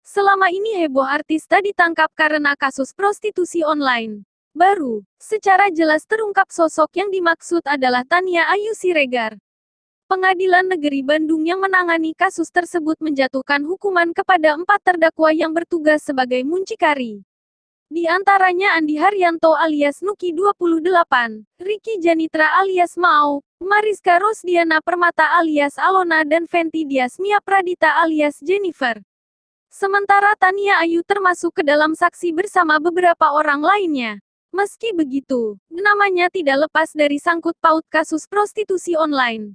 Selama ini heboh artis tak ditangkap karena kasus prostitusi online. Baru, secara jelas terungkap sosok yang dimaksud adalah Tania Ayu Siregar. Pengadilan Negeri Bandung yang menangani kasus tersebut menjatuhkan hukuman kepada 4 terdakwa yang bertugas sebagai muncikari. Di antaranya Andi Haryanto alias Nuki 28, Ricky Janitra alias Mau, Mariska Rosdiana Permata alias Alona dan Fenty Diasmia Pradita alias Jennifer. Sementara Tania Ayu termasuk ke dalam saksi bersama beberapa orang lainnya. Meski begitu, namanya tidak lepas dari sangkut paut kasus prostitusi online.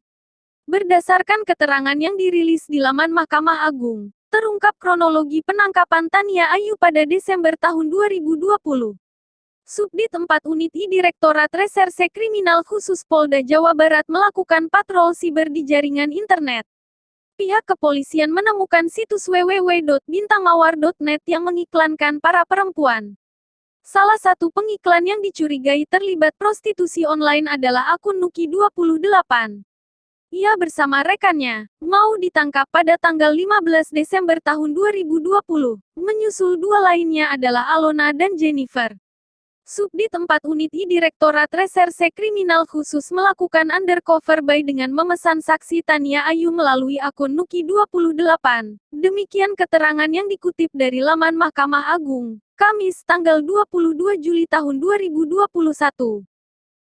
Berdasarkan keterangan yang dirilis di laman Mahkamah Agung, terungkap kronologi penangkapan Tania Ayu pada Desember tahun 2020. Subdit 4 Unit I Direktorat Reserse Kriminal Khusus Polda Jawa Barat melakukan patrol siber di jaringan internet. Pihak kepolisian menemukan situs www.bintangmawar.net yang mengiklankan para perempuan. Salah satu pengiklan yang dicurigai terlibat prostitusi online adalah akun Nuki 28. Ia bersama rekannya, mau ditangkap pada tanggal 15 Desember tahun 2020. Menyusul dua lainnya adalah Alona dan Jennifer. Subdit 4 Unit I Direktorat Reserse Kriminal Khusus melakukan undercover by dengan memesan saksi Tania Ayu melalui akun Nuki 28. Demikian keterangan yang dikutip dari laman Mahkamah Agung, Kamis tanggal 22 Juli tahun 2021.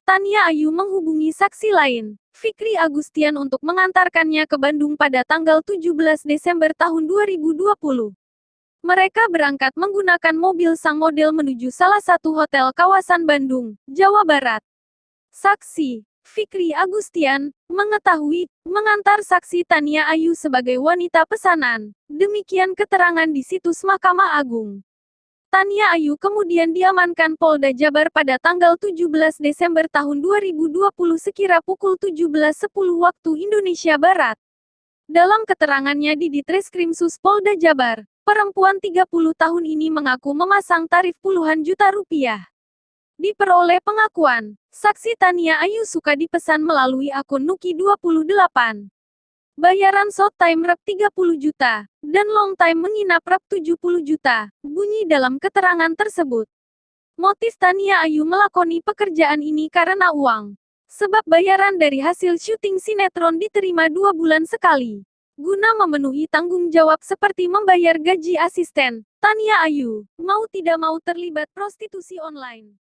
Tania Ayu menghubungi saksi lain, Fikri Agustian untuk mengantarkannya ke Bandung pada tanggal 17 Desember tahun 2020. Mereka berangkat menggunakan mobil sang model menuju salah satu hotel kawasan Bandung, Jawa Barat. Saksi, Fikri Agustian, mengetahui, mengantar saksi Tania Ayu sebagai wanita pesanan. Demikian keterangan di situs Mahkamah Agung. Tania Ayu kemudian diamankan Polda Jabar pada tanggal 17 Desember tahun 2020 sekira pukul 17.10 waktu Indonesia Barat. Dalam keterangannya di Ditreskrimsus Polda Jabar, perempuan 30 tahun ini mengaku memasang tarif puluhan juta rupiah. Diperoleh pengakuan, saksi Tania Ayu suka dipesan melalui akun Nuki 28. Bayaran short time rep 30 juta, dan long time menginap rep 70 juta, bunyi dalam keterangan tersebut. Motif Tania Ayu melakoni pekerjaan ini karena uang. Sebab bayaran dari hasil syuting sinetron diterima 2 bulan sekali. Guna memenuhi tanggung jawab seperti membayar gaji asisten, Tania Ayu mau tidak mau terlibat prostitusi online.